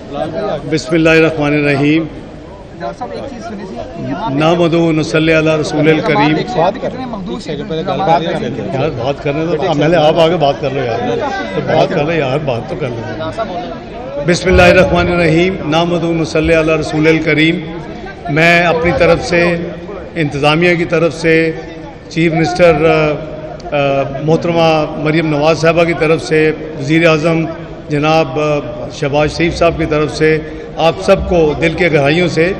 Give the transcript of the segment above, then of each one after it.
बिस्मिल्लाहिर्रहमानिर्रहीम नामदू नसल्ली अला रसूलिल करीम। यार बात करने दो, पहले आप आगे बात कर लो यार, तो बात कर लो यार, बात तो कर लो। बिस्मिल्लाहिर्रहमानिर्रहीम नामदू नसल्ली अला रसूलिल करीम। मैं अपनी तरफ से, इंतज़ामिया की तरफ से, चीफ मिनिस्टर मोहतरमा मरीम नवाज़ साहबा की तरफ से, वज़ीर आज़म जनाब शहबाज शरीफ साहब की तरफ से आप सबको दिल के गहराइयों से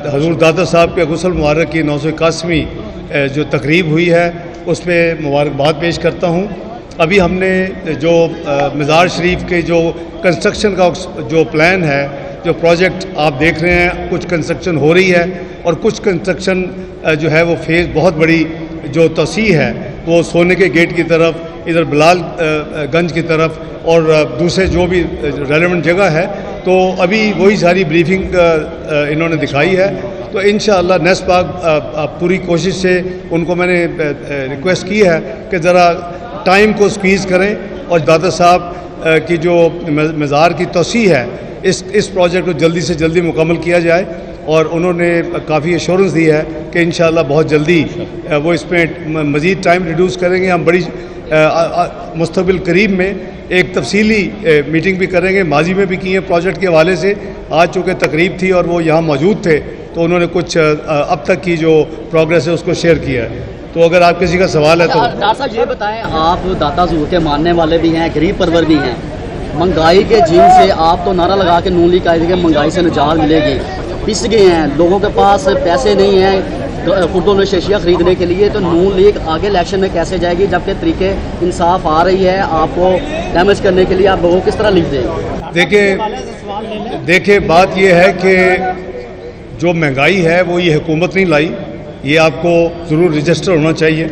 हजूर दादा साहब के गुस्ल मुबारक की 981वीं जो तकरीब हुई है उस पर मुबारकबाद पेश करता हूँ। अभी हमने जो मज़ार शरीफ के जो कंस्ट्रक्शन का जो प्लान है, जो प्रोजेक्ट आप देख रहे हैं, कुछ कंस्ट्रक्शन हो रही है और कुछ कंस्ट्रक्शन जो है वो फेज़ बहुत बड़ी जो तोसी है वो सोने के गेट की तरफ, इधर बिलाल गंज की तरफ और दूसरे जो भी रेलेवेंट जगह है, तो अभी वही सारी ब्रीफिंग इन्होंने दिखाई है। तो इंशाअल्लाह नेक्स्ट पाक पूरी कोशिश से उनको मैंने रिक्वेस्ट की है कि ज़रा टाइम को स्क्वीज़ करें और दादा साहब की जो मज़ार की तोसी है इस प्रोजेक्ट को जल्दी से जल्दी मुकम्मल किया जाए। और उन्होंने काफ़ी एश्योरेंस दी है कि इंशाअल्लाह बहुत जल्दी वो इसमें मज़ीद टाइम रिड्यूस करेंगे। हम बड़ी मुस्तक़बिल करीब में एक तफसीली मीटिंग भी करेंगे, माजी में भी की है प्रोजेक्ट के हवाले से। आज चूँकि तकरीब थी और वो यहाँ मौजूद थे तो उन्होंने कुछ अब तक की जो प्रोग्रेस है उसको शेयर किया है। तो अगर आप किसी का सवाल है तो डॉक्टर साहब ये बताएं, आप दाता ज़रूर के मानने वाले भी हैं, गरीब परवर भी हैं, महंगाई के जीन से आप तो नारा लगा के नून लीग आए थे महंगाई से निजात मिलेगी, पिस गए हैं, लोगों के पास पैसे नहीं हैं खुर्दों में शीशियाँ खरीदने के लिए, तो नून लीग आगे इलेक्शन में कैसे जाएगी जबकि तरीके इंसाफ आ रही है आपको डैमेज करने के लिए? आप लोगों को किस तरह लिख देंगे? देखिए बात यह है कि जो महंगाई है वो ये हुकूमत नहीं लाई, ये आपको ज़रूर रजिस्टर होना चाहिए।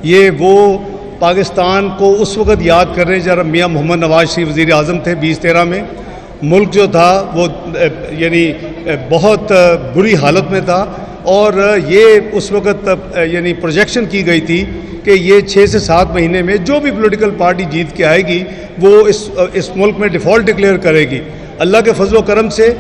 ये वो पाकिस्तान को उस वक़्त याद कर रहे हैं जब मियाँ मोहम्मद नवाज शरीफ वज़ीर आज़म थे 2013 में। मुल्क जो था वो यानी बहुत बुरी हालत में था और ये उस वक़्त यानी प्रोजेक्शन की गई थी कि ये 6 से 7 महीने में जो भी पॉलिटिकल पार्टी जीत के आएगी वो इस मुल्क में डिफ़ॉल्ट डिक्लेयर करेगी। अल्लाह के फजल व करम से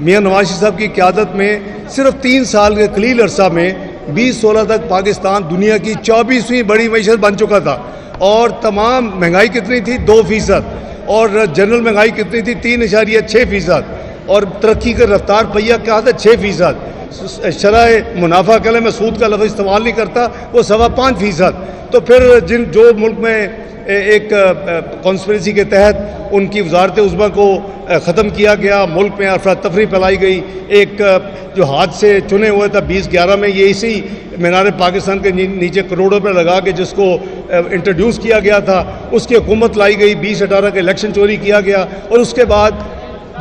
मियाँ नवाज शरीफ साहब की क़यादत में सिर्फ 3 साल के कलील अरसा में 2016 तक पाकिस्तान दुनिया की 24वीं बड़ी मईशत बन चुका था। और तमाम महंगाई कितनी थी? 2% और जनरल महंगाई कितनी थी? 3.6%। और तरक्की का रफ्तार पहिया क्या था? 6%। शरह मुनाफा के लिए मैं सूद का लफ्ज़ इस्तेमाल नहीं करता, वो 5.25%। तो फिर जो मुल्क में एक कॉन्स्पिरेसी के तहत उनकी वजारत उज़्मा को ख़त्म किया गया, मुल्क में अफरा तफरी फैलाई गई, एक जो हाथ से चुने हुए था 2011 में, ये इसी मीनार पाकिस्तान के नीचे करोड़ों रुपये लगा के जिसको इंट्रोड्यूस किया गया था उसकी हुकूमत लाई गई, 2018 का इलेक्शन चोरी किया गया और उसके बाद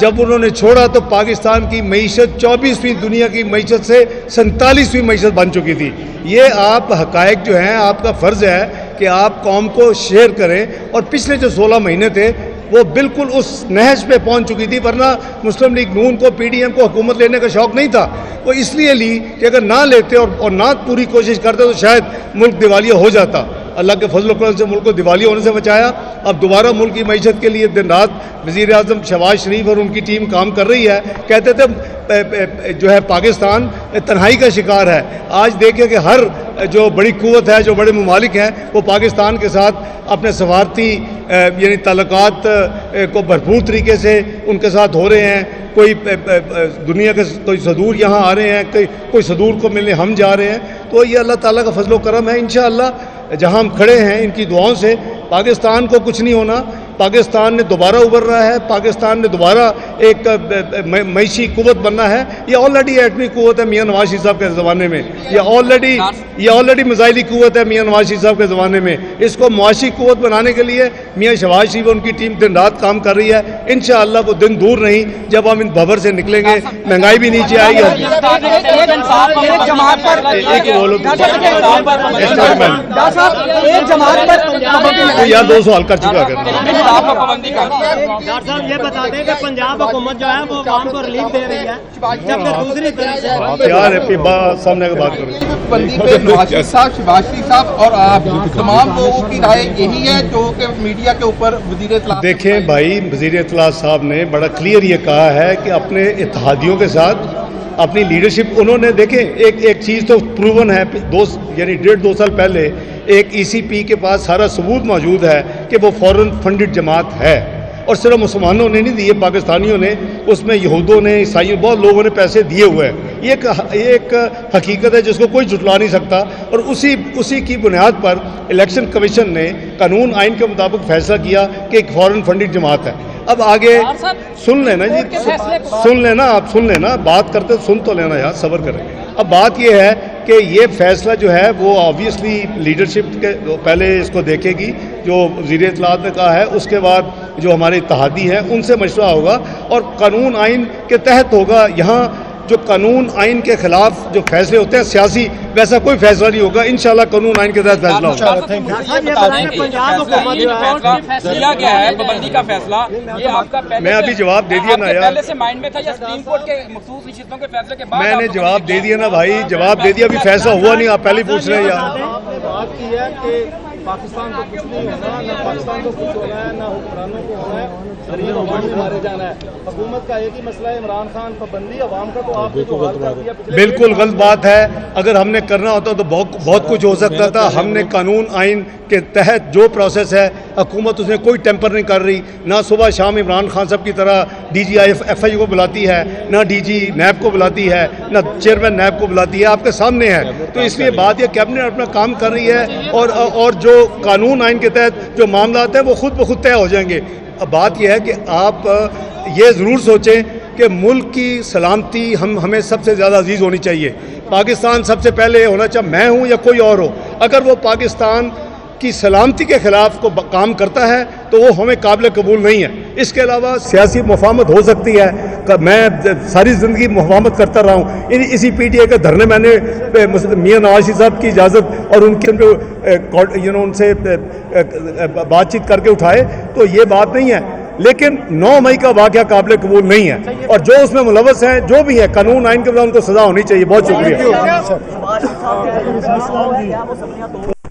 जब उन्होंने छोड़ा तो पाकिस्तान की मईशत 24वीं दुनिया की मईशत से 47वीं मईशत बन चुकी थी। ये आप हक़ाइक़ जो हैं आपका फ़र्ज़ है कि आप कौम को शेयर करें। और पिछले जो 16 महीने थे वो बिल्कुल उस नहज पे पहुंच चुकी थी, वरना मुस्लिम लीग नून को, PDM को हुकूमत लेने का शौक़ नहीं था। वो इसलिए ली कि अगर ना लेते और ना पूरी कोशिश करते तो शायद मुल्क दिवालिया हो जाता। अल्लाह के फजल करम से मुल्क को दिवालिया होने से बचाया। अब दोबारा मुल्क की मईशत के लिए दिन रात वज़ीर आज़म शहबाज शरीफ और उनकी टीम काम कर रही है। कहते थे जो है पाकिस्तान तन्हाई का शिकार है। आज देखें कि हर जो बड़ी कुव्वत है, जो बड़े ममालिक हैं, वो पाकिस्तान के साथ अपने सफारती यानी ताल्लुकात को भरपूर तरीके से उनके साथ हो रहे हैं। कोई दुनिया के कोई सदूर यहाँ आ रहे हैं, कोई सदूर को मिलने हम जा रहे हैं। तो ये अल्लाह ताला का फजल व करम है। इंशाअल्लाह जहाँ हम खड़े हैं इनकी दुआओं से पाकिस्तान को कुछ नहीं होना। पाकिस्तान ने दोबारा उभर रहा है, पाकिस्तान ने दोबारा एक मईशी कुव्वत बनना है। ये ऑलरेडी एटमी कुव्वत है मियाँ नवाज शरीफ साहब के ज़माने में, ये ऑलरेडी मिसाइली कुव्वत है मियाँ नवाज शरीफ साहब के ज़माने में। इसको मुआशी कुव्वत बनाने के लिए मियाँ शहबाज शरीफ उनकी टीम दिन रात काम कर रही है। इंशाअल्लाह वो दिन दूर नहीं जब हम इन भंवर से निकलेंगे, महंगाई भी नीचे आएगी। यार 2 सवाल कर चुका है। खिलाफ पाबंदी कर दी है। डॉक्टर साहब ये बता दें कि पंजाब हुकूमत जो है वो आवाम को रिलीफ दे रही है, जबकि दूसरी तरफ से यार सामने की बात करें। बंदी पे नवाज साहब, शहबाज शरीफ साहब और तमाम लोगों की राय यही है जो कि मीडिया के ऊपर वज़ीर इत्तलात। देखें भाई, वज़ीर इत्तलात साहब ने बड़ा क्लियर ये कहा है कि अपने इत्तेहादियों के साथ अपनी लीडरशिप उन्होंने, देखें एक चीज़ तो प्रूवन है, यानी 1.5-2 साल पहले एक ECP के पास सारा सबूत मौजूद है कि वो फॉरेन फंडेड जमात है, और सिर्फ मुसलमानों ने नहीं दिए, पाकिस्तानियों ने, उसमें यहूदों ने, ईसाइयों, बहुत लोगों ने पैसे दिए हुए हैं। ये एक हकीकत है जिसको कोई झुटला नहीं सकता, और उसी की बुनियाद पर इलेक्शन कमीशन ने कानून आइन के मुताबिक फैसला किया कि एक फॉरेन फंडेड जमात है। अब आगे सुन लेना जी, सुन लेना, आप सुन लेना, बात करते सुन तो लेना यार, सब्र करें। अब बात ये है कि ये फैसला जो है वो ऑब्वियसली लीडरशिप के पहले इसको देखेगी, जो वज़ीर इत्तलात ने कहा है, उसके बाद जो हमारे इत्तेहादी हैं उनसे मशवरा होगा और कानून आइन के तहत होगा। यहाँ जो कानून आइन के खिलाफ जो फैसले होते हैं सियासी, वैसा कोई फैसला नहीं होगा। इंशाल्लाह कानून आइन के तहत फैसला होगा। किया गया है पाबंदी का फैसला, ये आपका मैं अभी जवाब दे दिया ना यार, पहले से माइंड में था या सुप्रीम कोर्ट के मखसूस नशिस्तों के फैसले के बाद? मैंने जवाब दे दिया ना भाई, जवाब दे दिया, अभी फैसला हुआ नहीं, आप पहले ही पूछ रहे हैं यार। आपने बात की है कि पाकिस्तान को कुछ नहीं होना, ना पाकिस्तान को कुछ होना है, ना हुक्मरानों को होना है, गरीब अवाम को मारे जाना है। हुकूमत का एक ही मसला है, इमरान खान पाबंदी, अवाम का तो आपने जो हल कर दिया। बिल्कुल गलत बात है। अगर हमने करना होता तो बहुत कुछ हो सकता था। हमने कानून आइन के तहत जो प्रोसेस है, हुकूमत उसमें कोई टेम्पर नहीं कर रही, ना सुबह शाम इमरान खान साहब की तरह DGI-FI को बुलाती है, ना DG नैब को बुलाती है, ना चेयरमैन नैब को बुलाती है, आपके सामने है। तो इसलिए बात यह कैबिनेट अपना काम कर रही है, और जो कानून आइन के तहत जो मामला हैं वो खुद ब खुद तय हो जाएंगे। अब बात यह है कि आप ये ज़रूर सोचें कि मुल्क की सलामती हमें सबसे ज़्यादा अजीज़ होनी चाहिए। पाकिस्तान सबसे पहले होना चाहिए, मैं हूँ या कोई और हो। अगर वो पाकिस्तान की सलामती के ख़िलाफ़ को काम करता है तो वो हमें काबिल कबूल नहीं है। इसके अलावा सियासी मुफाहमत हो सकती है, मैं सारी ज़िंदगी मुफाहमत करता रहा हूँ। इसी PTI के धरने मैंने मियां नवाज शरीफ साहब की इजाज़त और उनके उनसे बातचीत करके उठाए, तो ये बात नहीं है। लेकिन 9 मई का वाक़या काबिल कबूल नहीं है, और जो उसमें मुलव्वस हैं, जो भी है, कानून आइन के बाद उनको सज़ा होनी चाहिए। बहुत शुक्रिया।